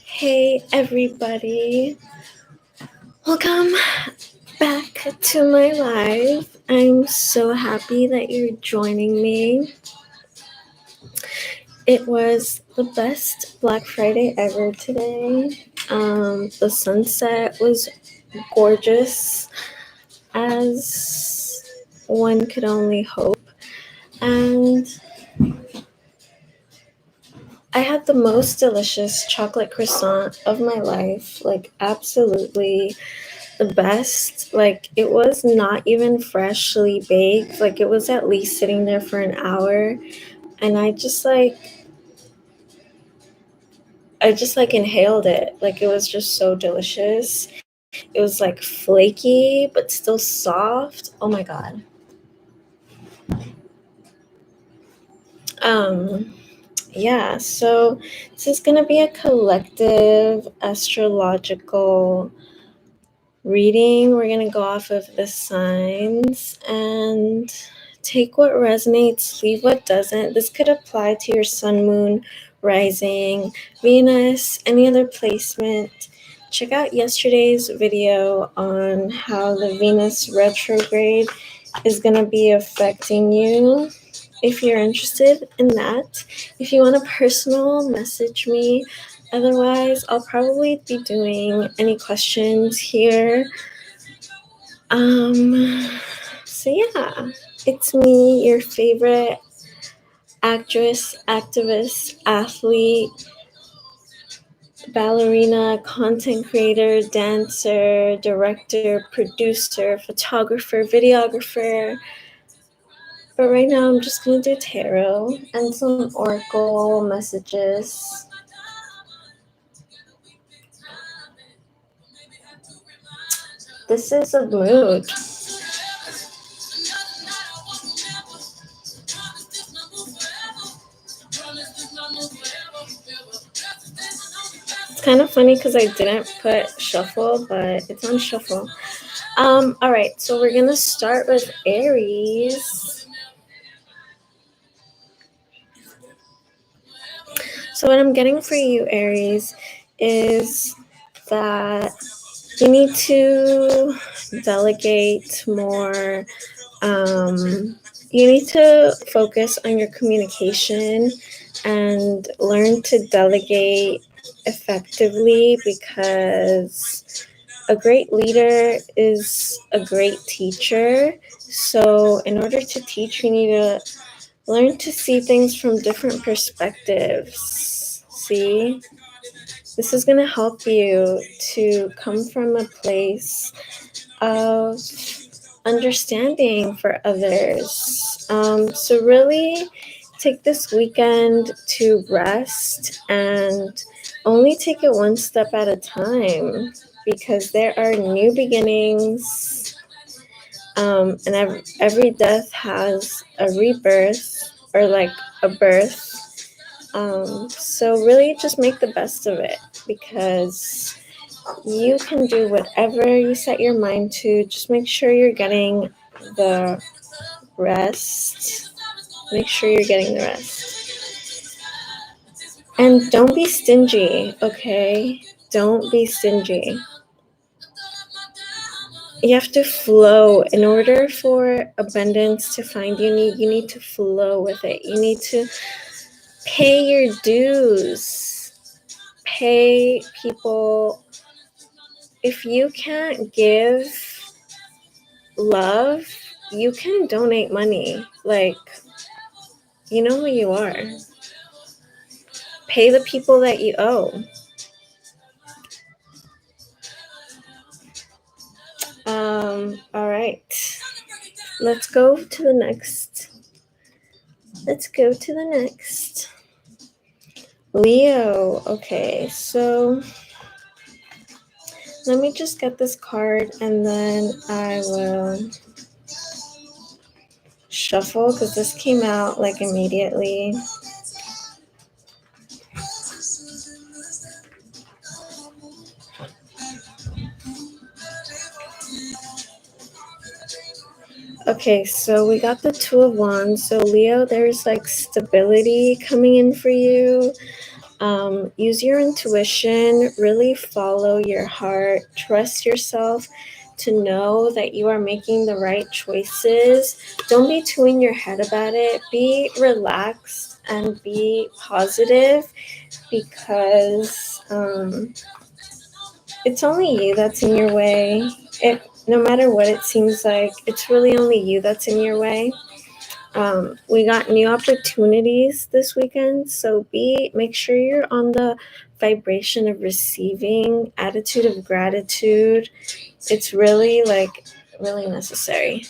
Hey everybody, welcome back to my live. I'm so happy that you're joining me. It was the best Black Friday ever today. The sunset was gorgeous, as one could only hope, and I had the most delicious chocolate croissant of my life, like absolutely the best. Like, it was not even freshly baked, like it was at least sitting there for an hour, and I just inhaled it. Like, it was just so delicious. It was like flaky but still soft. Oh my god. Yeah, so this is going to be a collective astrological reading. We're going to go off of the signs and take what resonates, leave what doesn't. This could apply to your sun, moon, rising, Venus, any other placement. Check out yesterday's video on how the Venus retrograde is going to be affecting you, if you're interested in that. If you want a personal, message me. Otherwise, I'll probably be doing any questions here. So yeah, it's me, your favorite actress, activist, athlete, ballerina, content creator, dancer, director, producer, photographer, videographer. But right now I'm just going to do tarot and some oracle messages. This is a mood. It's kind of funny because I didn't put shuffle, but it's on shuffle. All right, so we're going to start with Aries. So what I'm getting for you, Aries, is that you need to delegate more. You need to focus on your communication and learn to delegate effectively, because a great leader is a great teacher. So in order to teach, you need to learn to see things from different perspectives. See? This is going to help you to come from a place of understanding for others. So really take this weekend to rest and only take it one step at a time, because there are new beginnings, and every death has a rebirth, or like a birth. So really just make the best of it, because you can do whatever you set your mind to. Just make sure you're getting the rest. Make sure you're getting the rest. And don't be stingy, okay? Don't be stingy. You have to flow. In order for abundance to find you, you need to flow with it. You need to pay your dues. Pay people. If you can't give love, you can donate money. Like, you know who you are. Pay the people that you owe. All right. Let's go to the next. Leo. Okay, so let me just get this card and then I will shuffle, because this came out like immediately. Okay, so we got the Two of Wands. So Leo, there's like stability coming in for you. Use your intuition, really follow your heart, trust yourself to know that you are making the right choices. Don't be too in your head about it. Be relaxed and be positive because it's only you that's in your way. No matter what it seems like, it's really only you that's in your way. We got new opportunities this weekend, so make sure you're on the vibration of receiving, attitude of gratitude. It's really really necessary.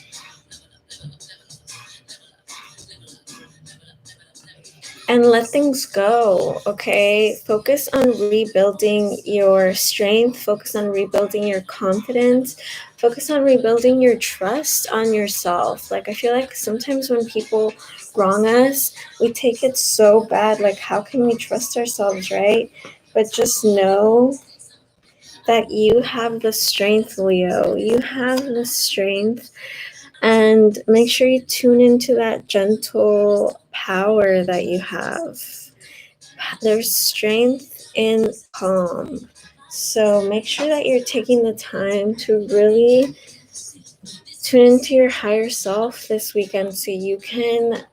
And let things go, okay? Focus on rebuilding your strength, focus on rebuilding your confidence, focus on rebuilding your trust on yourself. Like, I feel like sometimes when people wrong us, we take it so bad. Like, how can we trust ourselves, right? But just know that you have the strength, Leo. You have the strength. And make sure you tune into that gentle power that you have. There's strength in calm. So make sure that you're taking the time to really tune into your higher self this weekend so you can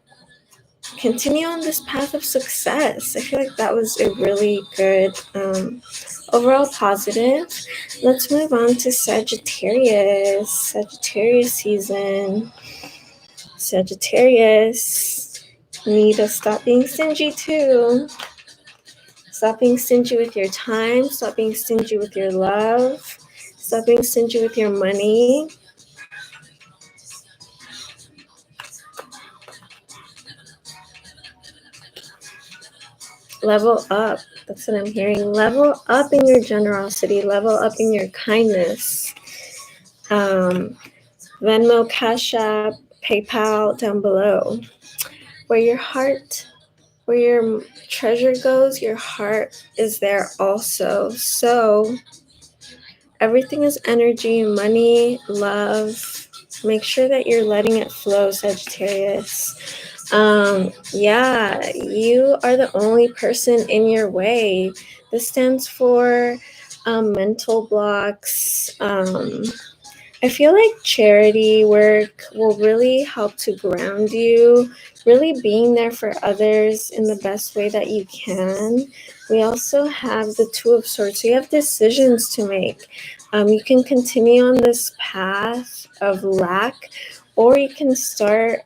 continue on this path of success. I feel like that was a really good overall positive. Let's move on to Sagittarius season. Sagittarius, you need to stop being stingy too. Stop being stingy with your time. Stop being stingy with your love. Stop being stingy with your money. Level up. That's what I'm hearing. Level up in your generosity. Level up in your kindness. Venmo, Cash App, PayPal down below. Where your treasure goes, your heart is there also. So everything is energy, money, love. Make sure that you're letting it flow, Sagittarius. Yeah, you are the only person in your way. This stands for mental blocks. I feel like charity work will really help to ground you, really being there for others in the best way that you can. We also have the Two of Swords. So you have decisions to make. You can continue on this path of lack, or you can start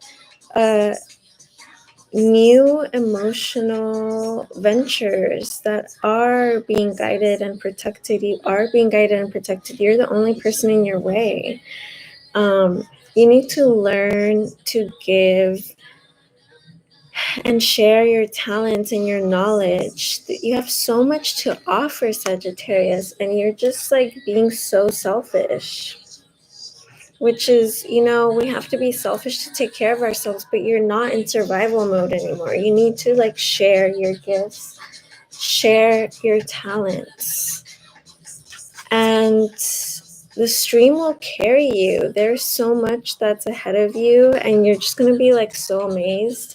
new emotional ventures that are being guided and protected. You are being guided and protected. You're the only person in your way. You need to learn to give and share your talents and your knowledge. You have so much to offer, Sagittarius, and you're just like being so selfish. Which is, we have to be selfish to take care of ourselves, but you're not in survival mode anymore. You need to share your gifts, share your talents, and the stream will carry you. There's so much that's ahead of you, and you're just going to be so amazed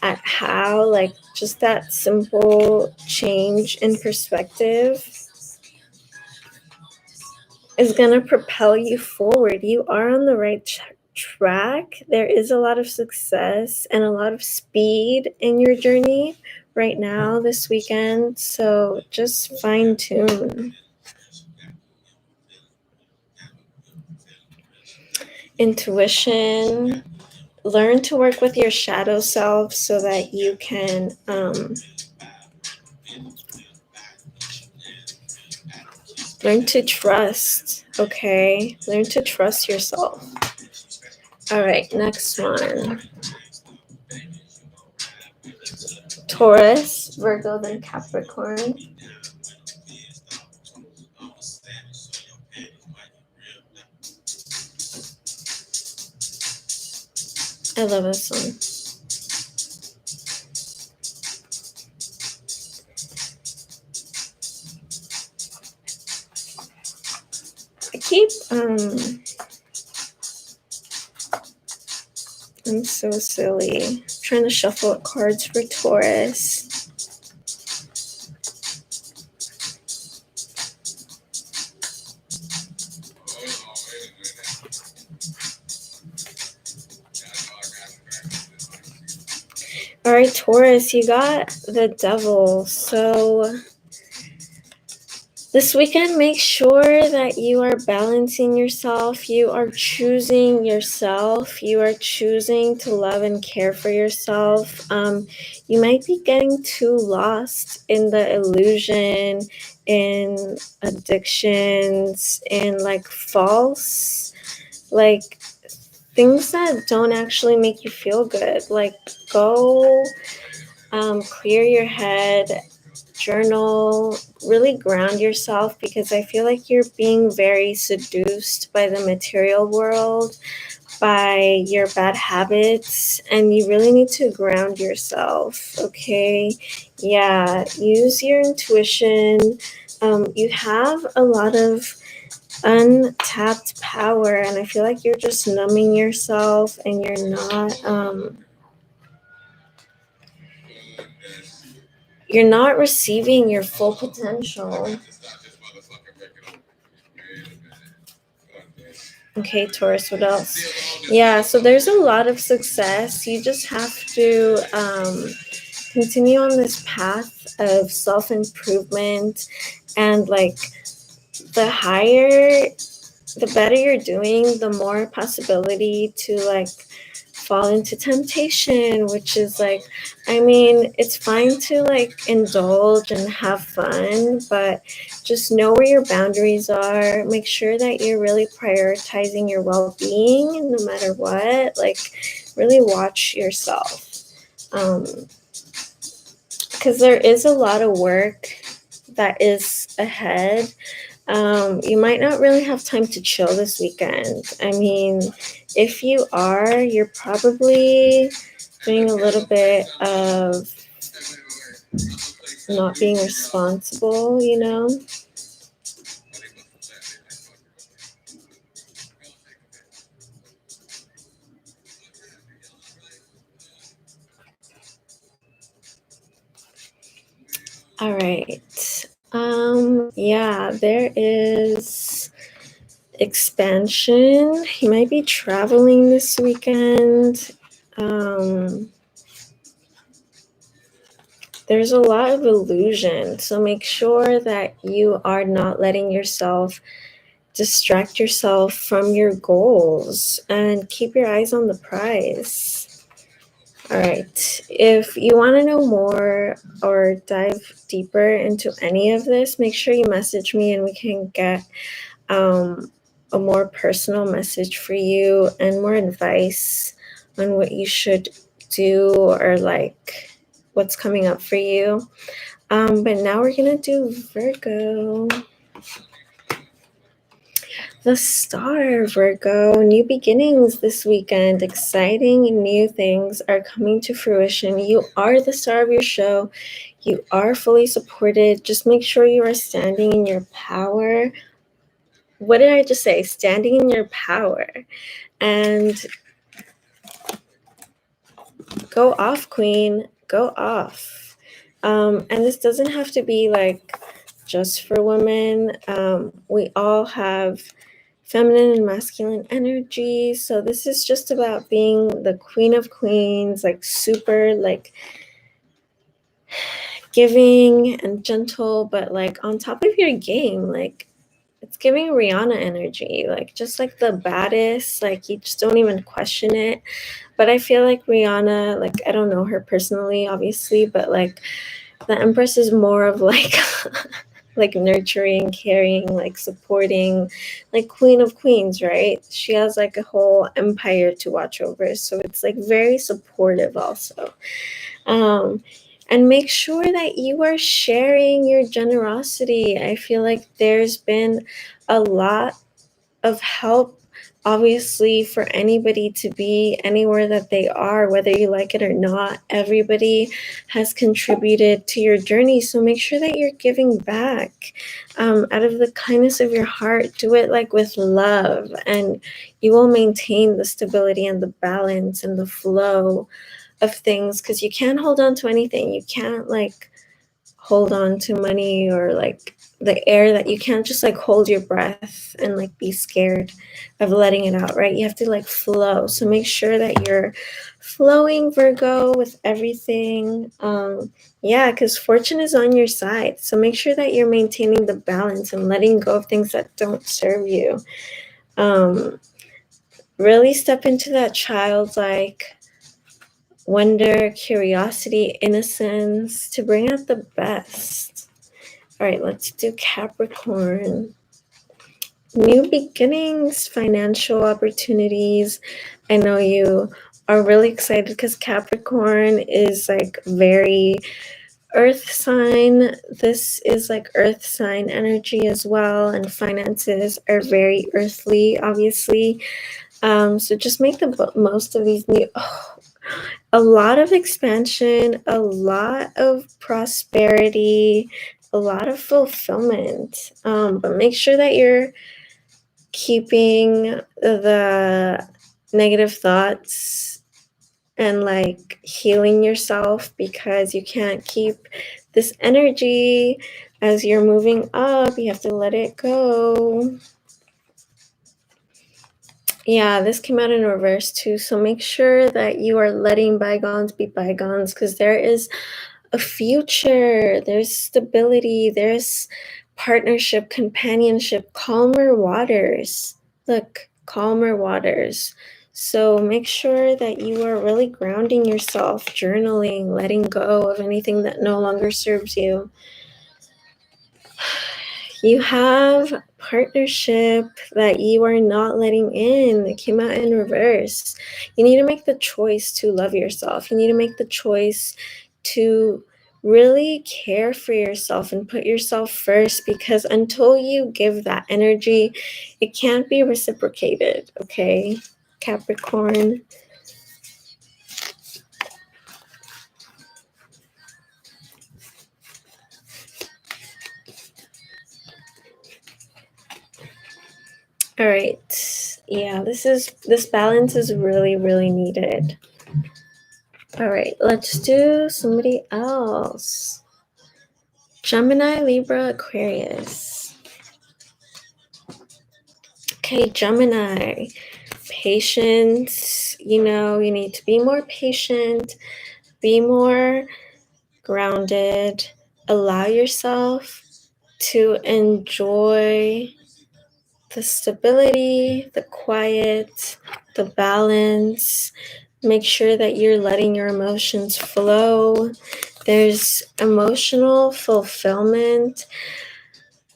at how just that simple change in perspective is going to propel you forward. You are on the right track. There is a lot of success and a lot of speed in your journey right now this weekend. So just fine tune. Intuition. Learn to work with your shadow self so that you can learn to trust, okay? Learn to trust yourself. All right, next one. Taurus, Virgo, then Capricorn. I love this one. I keep so silly. I'm trying to shuffle cards for Taurus. All right, Taurus, you got the Devil. So this weekend, make sure that you are balancing yourself. You are choosing yourself. You are choosing to love and care for yourself. You might be getting too lost in the illusion, in addictions, in like false, like things that don't actually make you feel good. Like go clear your head, journal, really ground yourself, because I feel like you're being very seduced by the material world, by your bad habits, and you really need to ground yourself, okay? Yeah, use your intuition. You have a lot of untapped power, and I feel like you're just numbing yourself and you're not receiving your full potential. Okay, Taurus, what else? Yeah, so there's a lot of success. You just have to continue on this path of self-improvement, and like the higher, the better you're doing, the more possibility to like fall into temptation, which is like, I mean, it's fine to like indulge and have fun, but just know where your boundaries are. Make sure that you're really prioritizing your well-being no matter what. Like really watch yourself, because there is a lot of work that is ahead. You might not really have time to chill this weekend. I mean, if you are, you're probably doing a little bit of not being responsible, you know? All right. Yeah, there is expansion. You might be traveling this weekend. There's a lot of illusion, so make sure that you are not letting yourself distract yourself from your goals and keep your eyes on the prize. All right. If you want to know more or dive deeper into any of this, make sure you message me and we can get a more personal message for you and more advice on what you should do, or like what's coming up for you. But now we're going to do Virgo. The star, Virgo, new beginnings this weekend. Exciting new things are coming to fruition. You are the star of your show. You are fully supported. Just make sure you are standing in your power. What did I just say? Standing in your power. And go off, Queen. Go off. And this doesn't have to be like just for women. We all have feminine and masculine energy. So this is just about being the queen of queens, like super like giving and gentle, but like on top of your game. Like it's giving Rihanna energy, like just like the baddest, like you just don't even question it. But I feel like Rihanna, like I don't know her personally, obviously, but like the Empress is more of like like nurturing, caring, like supporting, like queen of queens, right? She has like a whole empire to watch over, so it's like very supportive also. um and make sure that you are sharing your generosity. I feel like there's been a lot of help obviously for anybody to be anywhere that they are, whether you like it or not, everybody has contributed to your journey. So make sure that you're giving back out of the kindness of your heart. Do it like with love, and you will maintain the stability and the balance and the flow of things, because you can't hold on to anything. You can't like hold on to money or like the air, that you can't just like hold your breath and like be scared of letting it out, right? You have to like flow. So make sure that you're flowing, Virgo, with everything. Yeah, because fortune is on your side. So make sure that you're maintaining the balance and letting go of things that don't serve you. Really step into that childlike wonder, curiosity, innocence to bring out the best. All right, let's do Capricorn. New beginnings, financial opportunities. I know you are really excited because Capricorn is like very earth sign. This is like earth sign energy as well, and finances are very earthly, obviously. So just make the most of these new. A lot of expansion, a lot of prosperity, a lot of fulfillment. But make sure that you're keeping the negative thoughts and like healing yourself, because you can't keep this energy as you're moving up. You have to let it go. Yeah, this came out in reverse too. So make sure that you are letting bygones be bygones, because there is a future, there's stability, there's partnership, companionship, calmer waters. Look, calmer waters. So make sure that you are really grounding yourself, journaling, letting go of anything that no longer serves you. You have partnership that you are not letting in. It came out in reverse. You need to make the choice to love yourself. You need to make the choice to really care for yourself and put yourself first, because until you give that energy, it can't be reciprocated, okay, Capricorn? All right. Yeah, this balance is really, really needed. All right, let's do somebody else. Gemini, Libra, Aquarius. Okay, Gemini. Patience. You know, you need to be more patient, be more grounded, allow yourself to enjoy the stability, the quiet, the balance. Make sure that you're letting your emotions flow. There's emotional fulfillment,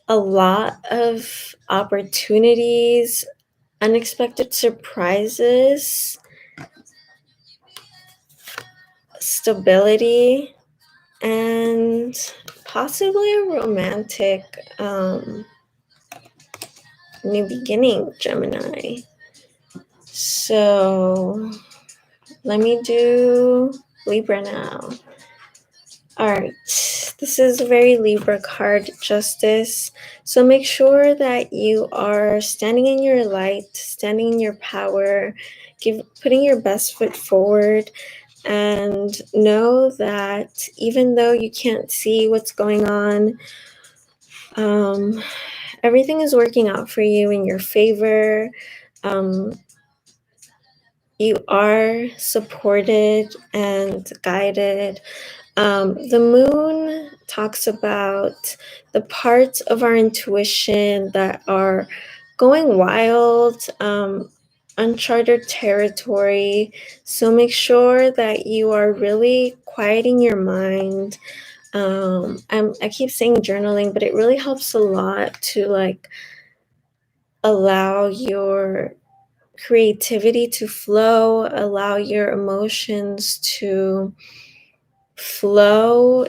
a lot of opportunities, unexpected surprises, stability, and possibly a romantic new beginning, Gemini. So let me do Libra now. All right, this is a very Libra card, Justice. So make sure that you are standing in your light, standing in your power, putting your best foot forward, and know that even though you can't see what's going on, everything is working out for you in your favor. You are supported and guided. The moon talks about the parts of our intuition that are going wild, uncharted territory. So make sure that you are really quieting your mind. I keep saying journaling, but it really helps a lot to like allow your creativity to flow, allow your emotions to flow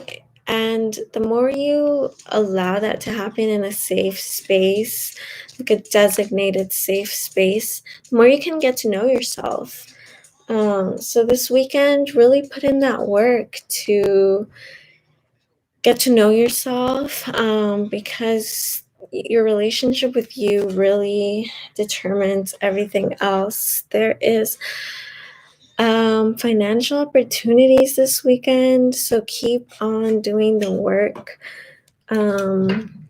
And the more you allow that to happen in a safe space, like a designated safe space, the more you can get to know yourself. So this weekend, really put in that work to get to know yourself, because your relationship with you really determines everything else. There is financial opportunities this weekend, so keep on doing the work.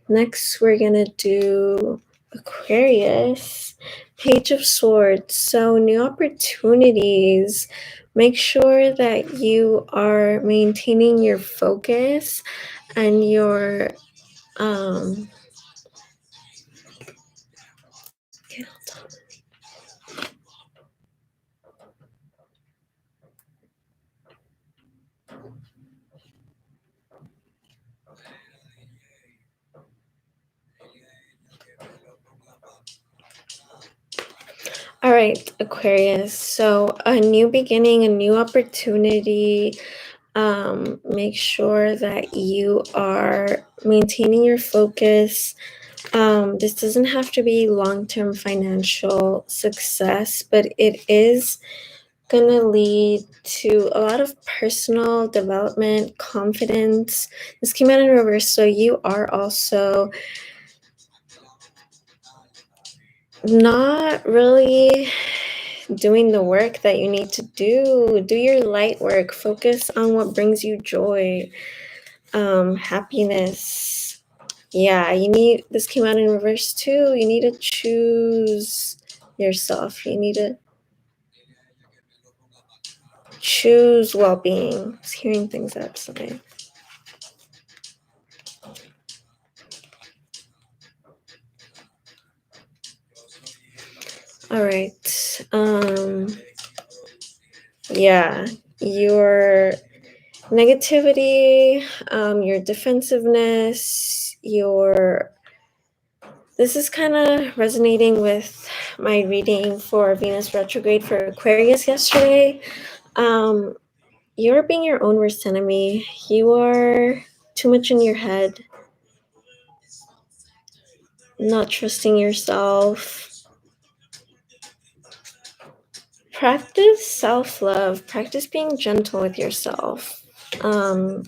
Next, we're gonna do Aquarius, Page of Swords. So, new opportunities. Make sure that you are maintaining your focus and your all right, Aquarius. So, a new beginning, a new opportunity. Make sure that you are maintaining your focus. This doesn't have to be long-term financial success, but it is going to lead to a lot of personal development, confidence. This came out in reverse, so you are also not really doing the work that you need to do. Do your light work. Focus on what brings you joy, happiness. Yeah, this came out in reverse too. You need to choose yourself. You need to choose well-being. I was hearing things outside. All right. Yeah, your negativity, your defensiveness, this is kind of resonating with my reading for Venus retrograde for Aquarius yesterday. You're being your own worst enemy. You are too much in your head, not trusting yourself. Practice self-love. Practice being gentle with yourself.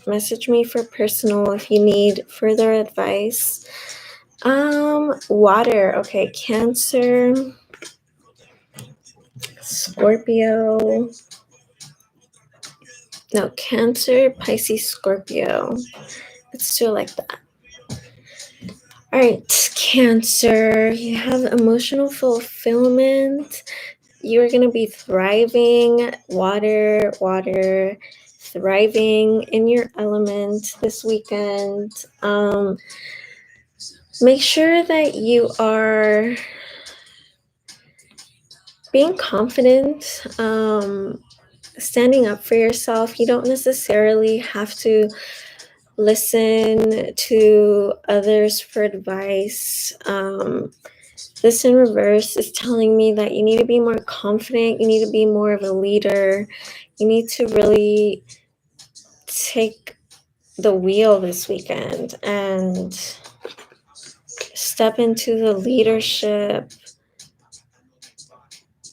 Message me for personal if you need further advice. Water. Okay, Cancer, Scorpio. No, Cancer, Pisces, Scorpio. Let's do it like that. All right, Cancer. You have emotional fulfillment. You're going to be thriving. Water, thriving in your element this weekend. Make sure that you are being confident, standing up for yourself. You don't necessarily have to listen to others for advice. This in reverse is telling me that you need to be more confident. You need to be more of a leader. You need to really take the wheel this weekend and step into the leadership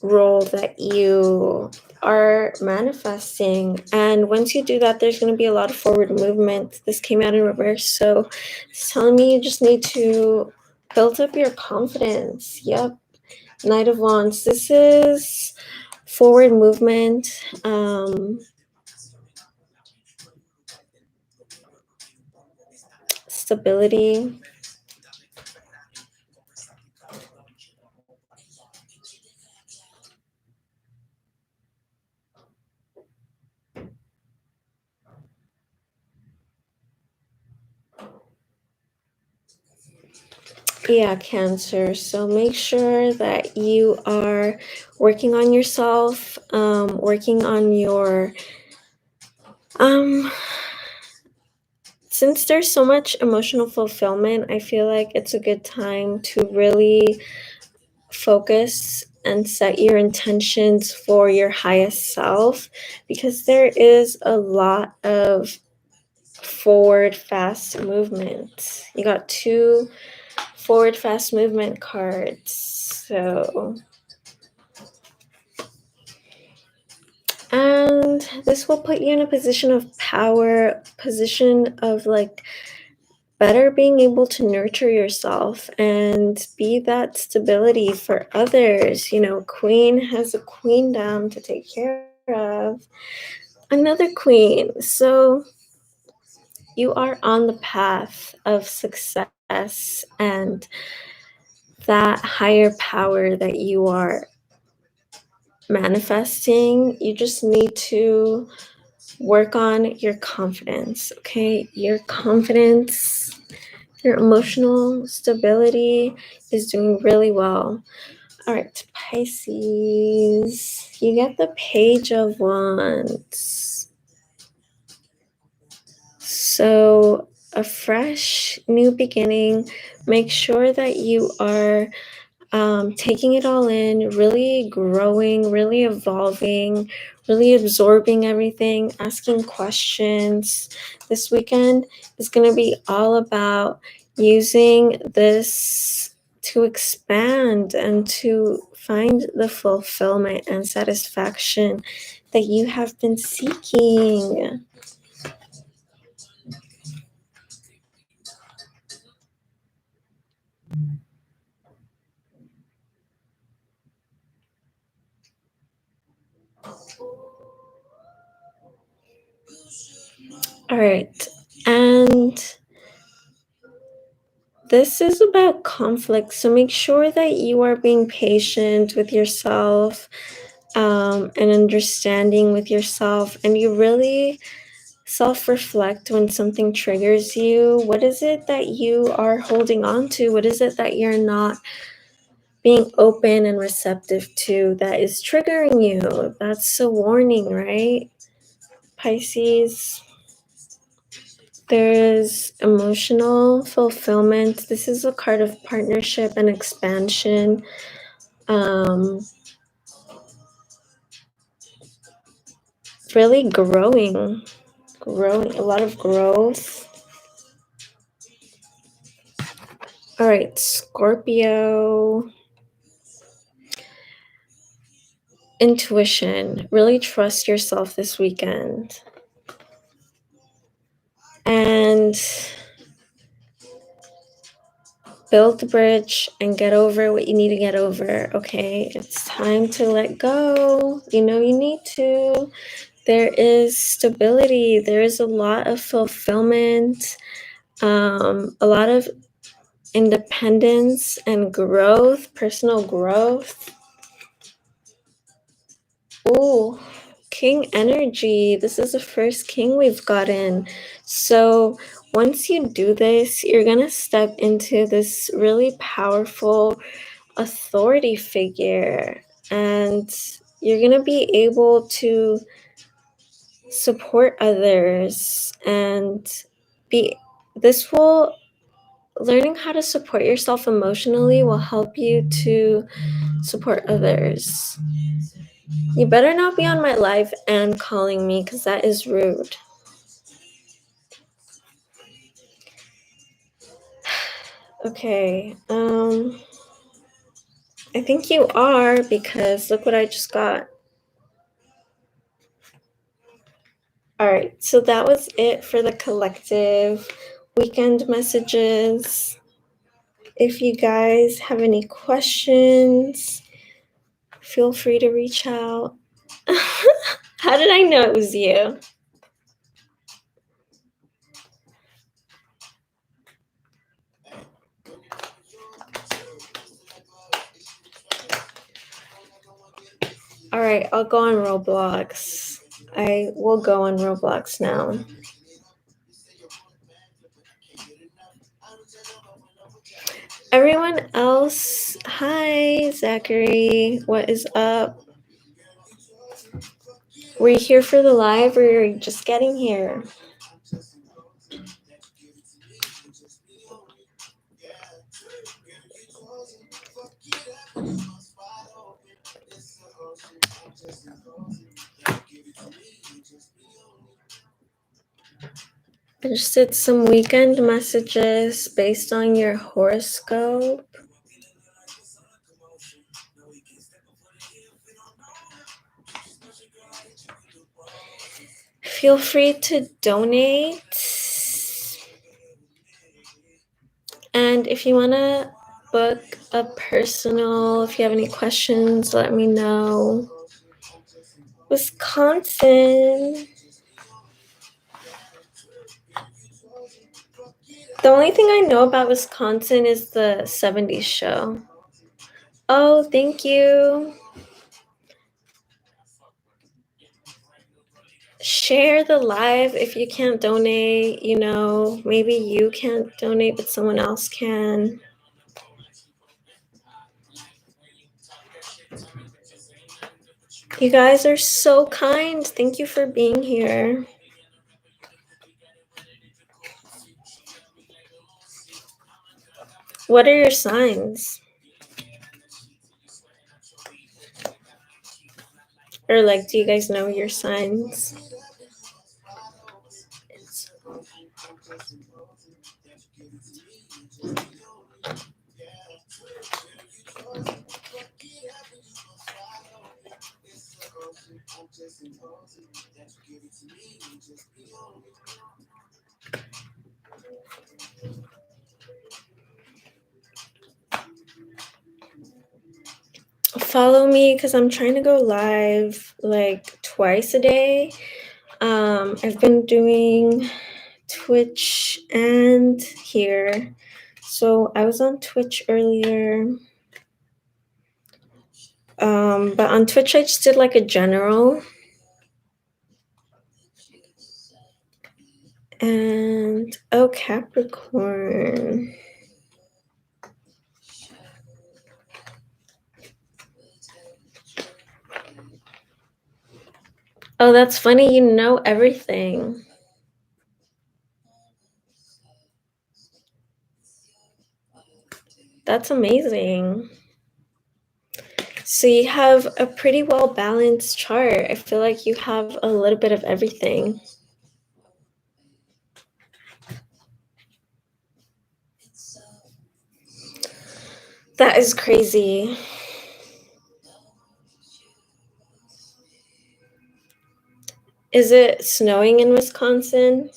role that you are manifesting. And once you do that, there's going to be a lot of forward movement. This came out in reverse, so it's telling me you just need to build up your confidence. Yep. Knight of Wands. This is forward movement. Stability. Yeah, Cancer. So make sure that you are working on yourself, working on your since there's so much emotional fulfillment, I feel like it's a good time to really focus and set your intentions for your highest self, because there is a lot of forward fast movement. You got 2 forward fast movement cards. So, and this will put you in a position of power, position of like better being able to nurture yourself and be that stability for others. You know, Queen has a queen down to take care of, another queen. So you are on the path of success and that higher power that you are manifesting. You just need to work on your confidence, okay? Your confidence, your emotional stability is doing really well. All right, Pisces, you get the Page of Wands. So, a fresh new beginning. Make sure that you are taking it all in, really growing, really evolving, really absorbing everything, asking questions. This weekend is going to be all about using this to expand and to find the fulfillment and satisfaction that you have been seeking. All right. And this is about conflict. So make sure that you are being patient with yourself and understanding with yourself. And you really self-reflect when something triggers you. What is it that you are holding on to? What is it that you're not being open and receptive to that is triggering you? That's a warning, right? Pisces. There's emotional fulfillment. This is a card of partnership and expansion. Really growing, a lot of growth. All right, Scorpio. Intuition. Really trust yourself this weekend. And build the bridge and get over what you need to get over, okay? It's time to let go. You know you need to. There is stability. There is a lot of fulfillment, a lot of independence and growth, personal growth. Ooh, King energy. This is the first king we've gotten. So once you do this, you're going to step into this really powerful authority figure. And you're going to be able to support others and be, this will, learning how to support yourself emotionally will help you to support others. You better not be on my live and calling me because that is rude. Okay, I think you are because look what I just got. All right, so that was it for the collective weekend messages. If you guys have any questions, feel free to reach out. How did I know it was you? All right, I'll go on Roblox. I will go on Roblox now. Everyone else, hi, Zachary. What is up? Were you here for the live or are you just getting here? I just did some weekend messages based on your horoscope. Feel free to donate. And if you want to book a personal, if you have any questions, let me know. Wisconsin. The only thing I know about Wisconsin is the 70s show. Oh, thank you. Share the live if you can't donate. Maybe you can't donate, but someone else can. You guys are so kind. Thank you for being here. What are your signs? Or do you guys know your signs? Follow me because I'm trying to go live twice a day. I've been doing Twitch and here. So I was on Twitch earlier. But on Twitch I just did a general. And Capricorn. Oh, that's funny. You know everything. That's amazing. So you have a pretty well balanced chart. I feel like you have a little bit of everything. That is crazy. Is it snowing in Wisconsin?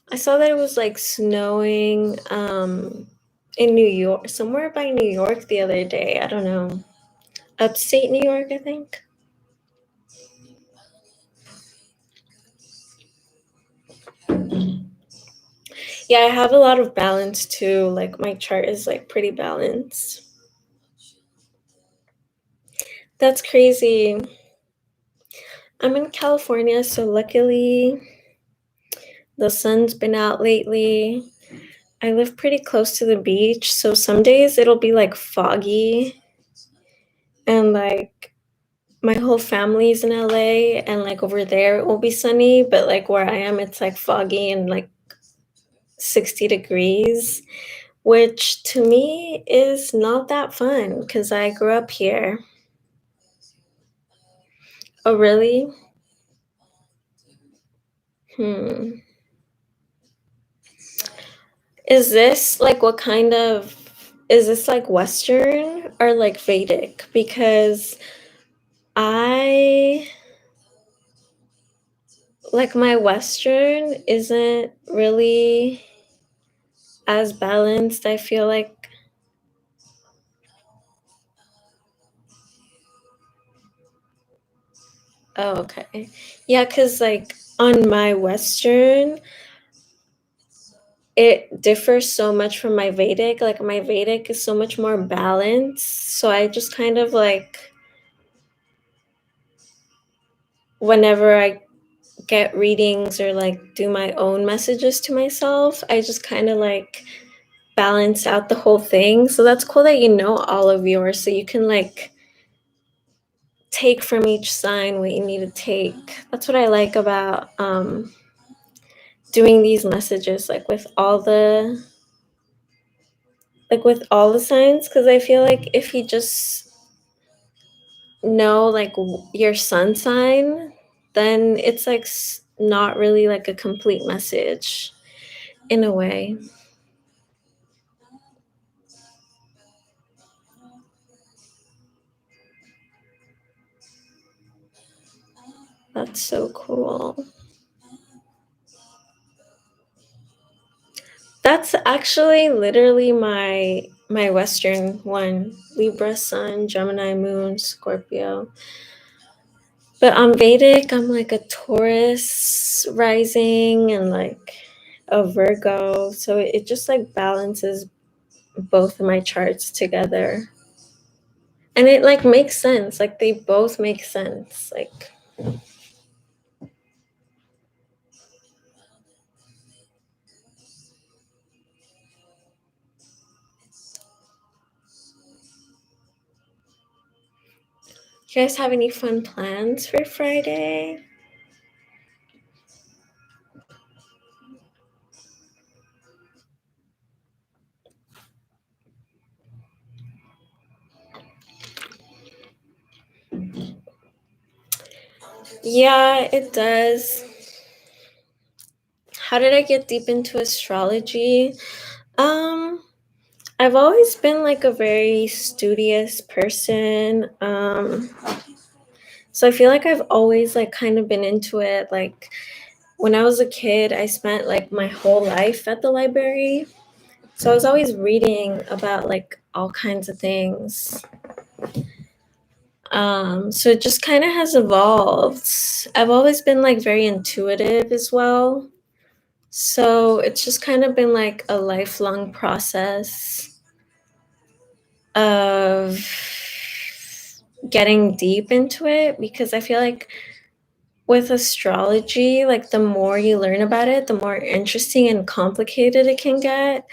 I saw that it was snowing in New York, somewhere by New York the other day. I don't know. Upstate New York, I think. Yeah, I have a lot of balance too. My chart is pretty balanced. That's crazy. I'm in California, so luckily the sun's been out lately. I live pretty close to the beach, so some days it'll be foggy and my whole family's in LA and over there it will be sunny, but where I am it's foggy and 60 degrees, which to me is not that fun because I grew up here. Oh, really? Is this what kind of, is this Western or Vedic? Because I my Western isn't really as balanced. I feel like. Oh, okay. Yeah, because on my Western, it differs so much from my Vedic. My Vedic is so much more balanced. So I just kind of whenever I get readings or do my own messages to myself, I just kind of balance out the whole thing. So that's cool that you know all of yours, so you can take from each sign what you need to take. That's what I like about doing these messages with all the signs, because I feel if you just know your sun sign, then it's not really like a complete message in a way. That's so cool. That's actually literally my Western one. Libra Sun, Gemini Moon, Scorpio. But on Vedic, I'm like a Taurus rising and like a Virgo. So it just like balances both of my charts together. And it like makes sense. Like they both make sense. Like you guys have any fun plans for Friday? Yeah, it does. How did I get deep into astrology? Um, I've always been like a very studious person. So I feel like I've always like kind of been into it. Like when I was a kid, I spent like my whole life at the library. So I was always reading about like all kinds of things. So it just kind of has evolved. I've always been like very intuitive as well. So it's just kind of been like a lifelong process of getting deep into it because I feel like with astrology, like the more you learn about it, the more interesting and complicated it can get.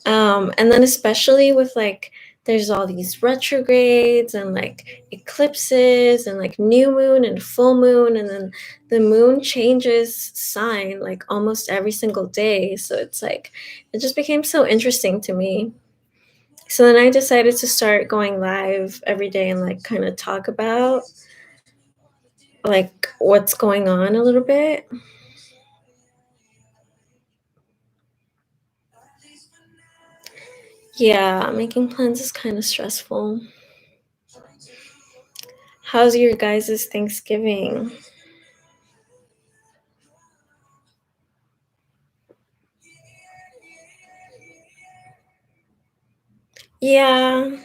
And then especially with like there's all these retrogrades and like eclipses and like new moon and full moon, and then the moon changes sign like almost every single day. So it's like it just became so interesting to me. So then I decided to start going live every day and like kind of talk about like what's going on a little bit. Yeah, making plans is kind of stressful. How's your guys' Thanksgiving? Yeah,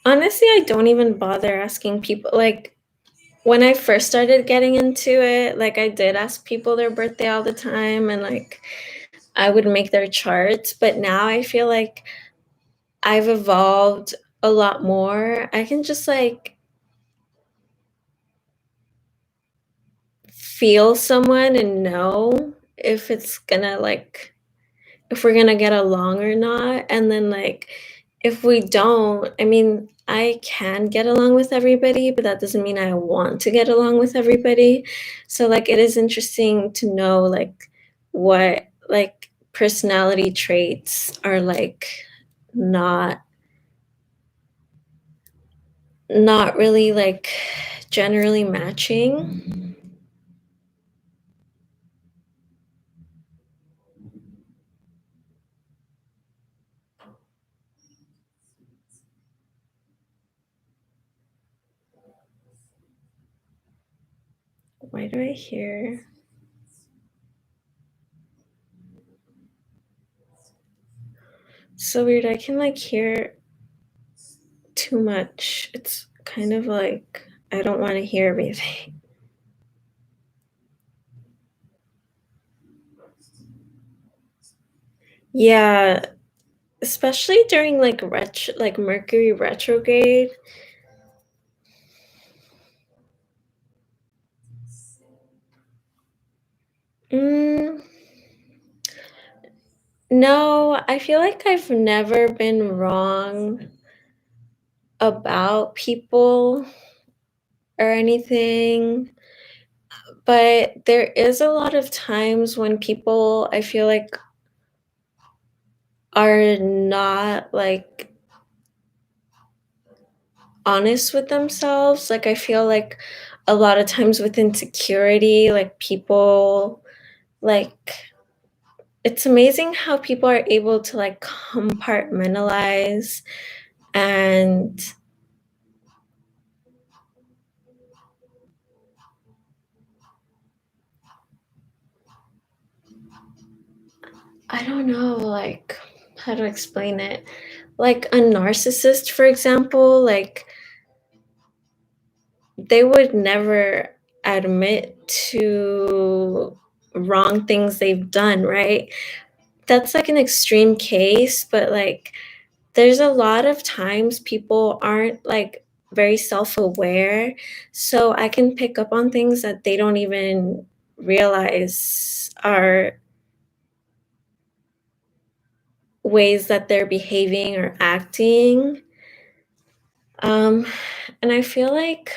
honestly, I don't even bother asking people. Like, when I first started getting into it, like, I did ask people their birthday all the time and, like, I would make their charts. But now I feel like I've evolved a lot more. I can just, like, feel someone and know if it's gonna, like, if we're gonna get along or not. And then like if we don't, I mean, I can get along with everybody, but that doesn't mean I want to get along with everybody. So like it is interesting to know like what like personality traits are like not not really like generally matching. Why do I hear so weird? I can like hear too much. It's kind of like I don't want to hear everything. Yeah, especially during like like Mercury retrograde. Mm, no, I feel like I've never been wrong about people or anything, but there is a lot of times when people I feel like are not like honest with themselves. Like I feel like a lot of times with insecurity, like people like it's amazing how people are able to like compartmentalize and I don't know like how to explain it. Like a narcissist, for example, like they would never admit to wrong things they've done, right? That's like an extreme case, but like there's a lot of times people aren't like very self-aware, so I can pick up on things that they don't even realize are ways that they're behaving or acting. Um, and I feel like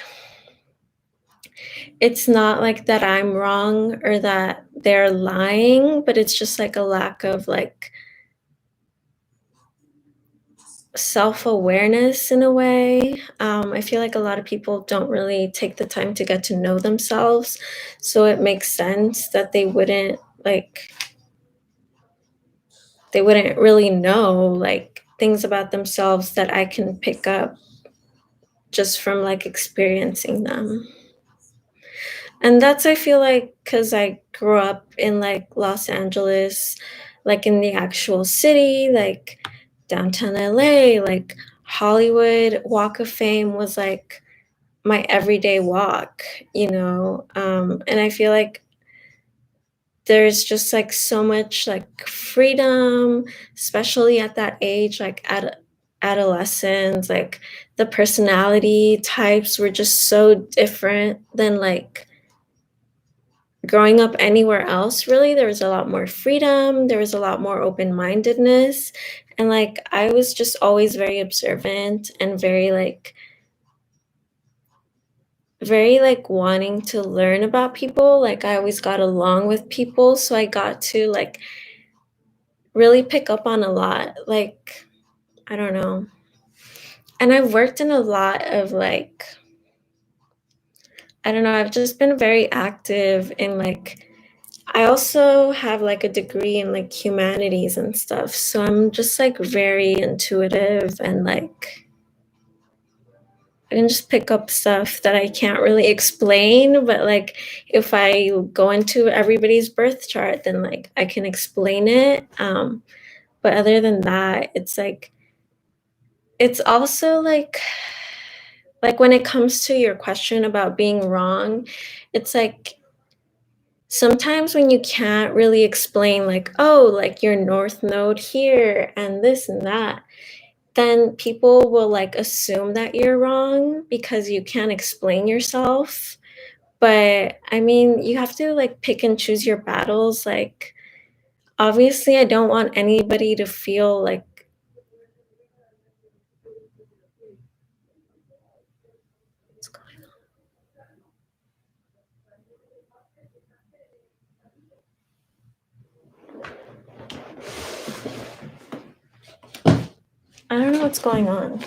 it's not like that I'm wrong or that they're lying, but it's just like a lack of like self-awareness in a way. I feel like a lot of people don't really take the time to get to know themselves, so it makes sense that they wouldn't really know like things about themselves that I can pick up just from like experiencing them. And that's I feel like because I grew up in like Los Angeles, like in the actual city, like downtown LA, like Hollywood Walk of Fame was like my everyday walk, you know? And I feel like there's just like so much like freedom, especially at that age, like at adolescence, like the personality types were just so different than like growing up anywhere else. Really, there was a lot more freedom, there was a lot more open-mindedness, and like I was just always very observant and very like wanting to learn about people. Like I always got along with people, so I got to like really pick up on a lot. Like I don't know. And I've worked in a lot of like I don't know, I've just been very active in like I also have like a degree in like humanities and stuff. So I'm just like very intuitive and like I can just pick up stuff that I can't really explain, but like if I go into everybody's birth chart, then like I can explain it. But other than that, it's like it's also like when it comes to your question about being wrong, it's like sometimes when you can't really explain like, oh, like your north node here and this and that, then people will like assume that you're wrong because you can't explain yourself. But I mean, you have to like pick and choose your battles. Like, obviously, I don't want anybody to feel like I don't know what's going on.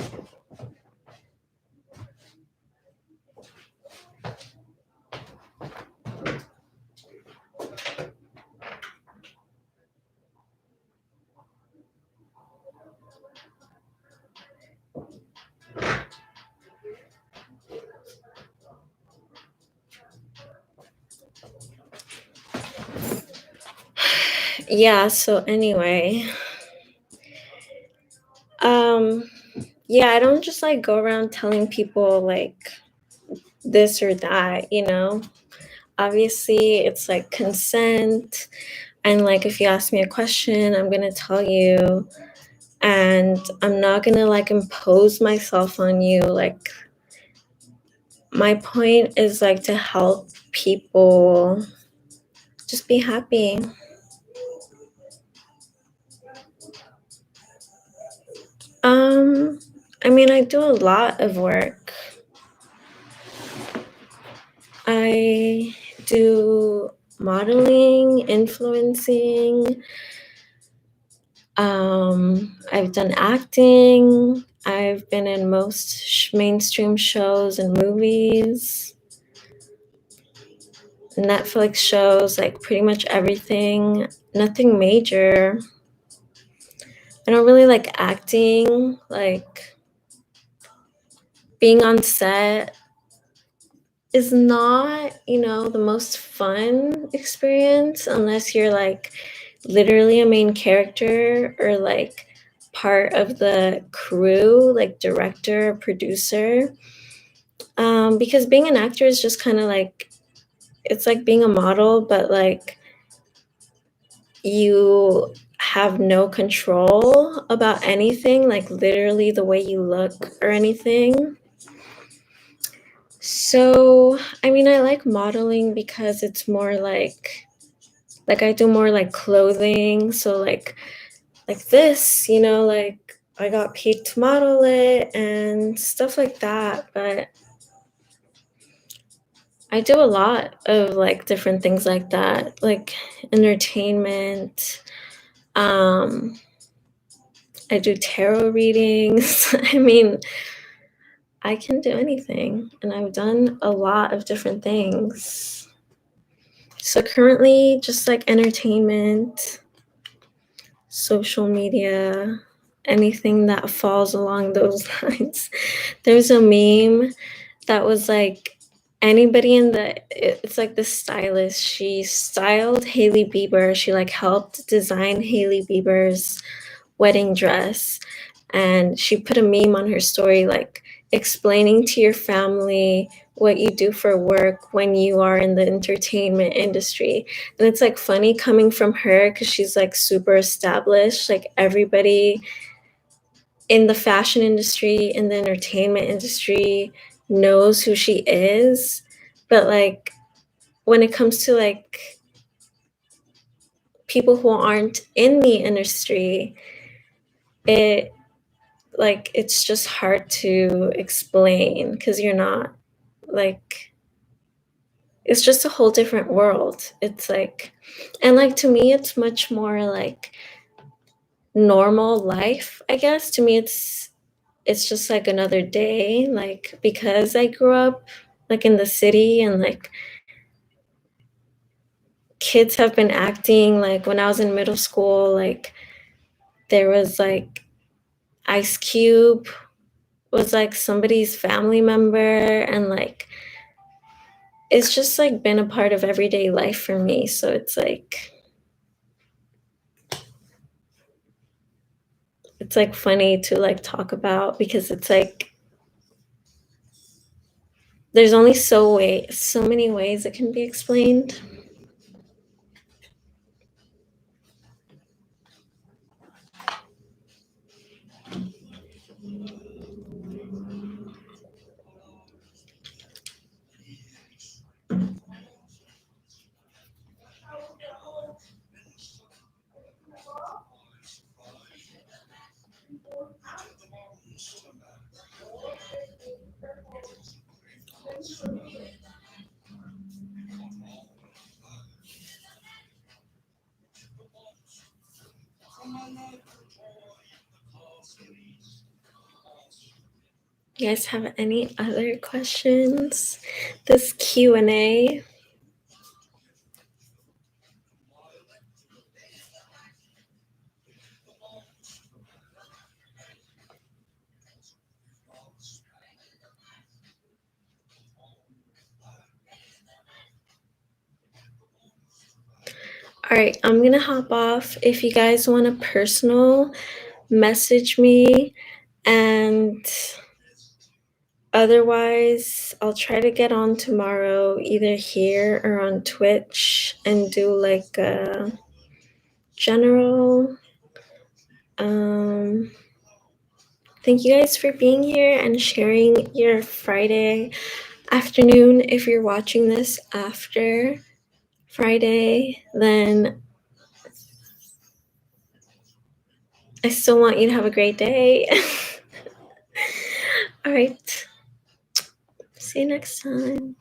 Yeah, so anyway, um yeah, I don't just like go around telling people like this or that, you know? Obviously, it's like consent. And like, if you ask me a question, I'm going to tell you. And I'm not going to like impose myself on you. Like, my point is like to help people just be happy. Um, I mean, I do a lot of work. I do modeling, influencing. I've done acting. I've been in most mainstream shows and movies. Netflix shows, like pretty much everything. Nothing major. I don't really like acting. Like being on set is not, the most fun experience unless you're like literally a main character or like part of the crew, like director, producer. Because being an actor is just kind of like, it's like being a model, but like you have no control about anything, like literally the way you look or anything. So, I mean, I like modeling because it's more like I do more like clothing, so like this, like I got paid to model it and stuff like that, but I do a lot of like different things like that, like entertainment. I do tarot readings. I mean, I can do anything, and I've done a lot of different things. So currently, just like entertainment, social media, anything that falls along those lines. There's a meme that was like anybody it's like the stylist. She styled Hailey Bieber. She like helped design Hailey Bieber's wedding dress, and she put a meme on her story like explaining to your family what you do for work when you are in the entertainment industry. And it's like funny coming from her because she's like super established. Like everybody in the fashion industry, in the entertainment industry knows who she is. But like when it comes to like people who aren't in the industry, it like it's just hard to explain because you're not like, it's just a whole different world. It's like, and like to me it's much more like normal life, I guess. To me it's just like another day, like because I grew up like in the city, and like kids have been acting like when I was in middle school, like there was like Ice Cube was like somebody's family member, and like it's just like been a part of everyday life for me. So it's like funny to like talk about because it's like there's only so many ways it can be explained. You guys have any other questions? This Q&A. All right, I'm gonna hop off. If you guys want a personal, message me, and otherwise I'll try to get on tomorrow either here or on Twitch and do like a general. Thank you guys for being here and sharing your Friday afternoon. If you're watching this after Friday, then I still want you to have a great day. All right. See you next time.